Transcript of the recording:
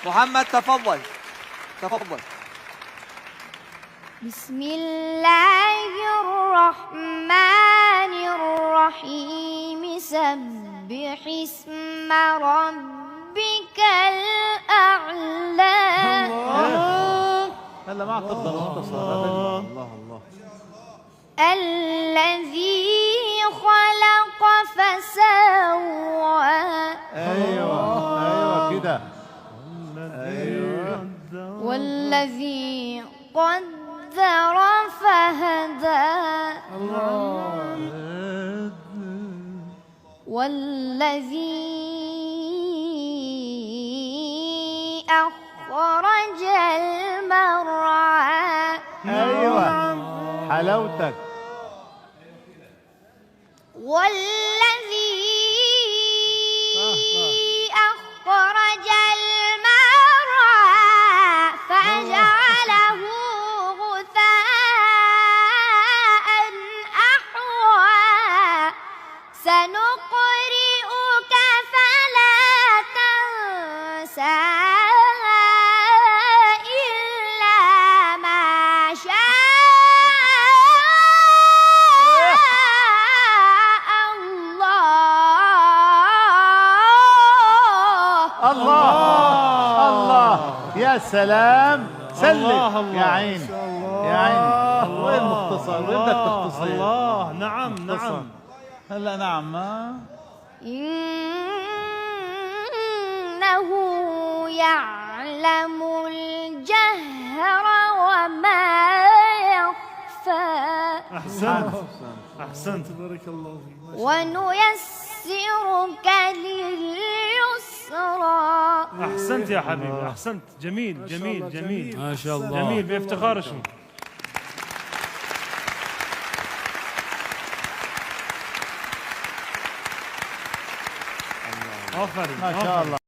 محمد تفضل تفضل. بسم الله الرحمن الرحيم. سبح اسم ربك الأعلى. هلا ما تفضل مختصر. الله الله. الذي خلق فسوى. ايوه كده. ايوه. والذي قدر فهدى. والذي أخرج المرعى. ايوه حلاوتك. والذي أخرج المرعى فجعله غثاء أحوى. سنقرئك فلا تنسى إلا ما شاء الله الله. يا سلام. سلم يا عيني يا عيني. وين مختصر؟ وين بدك تختصر؟ الله. نعم نعم. هلا نعم. إنه يعلم الجهر وما يخفى. أحسنت أحسنت. بارك الله فيك. ونيسرك لليسرى. أحسنت يا حبيبي. أحسنت. جميل جميل جميل ما شاء الله. جميل بافتخار اسمك. آفرين ما شاء الله.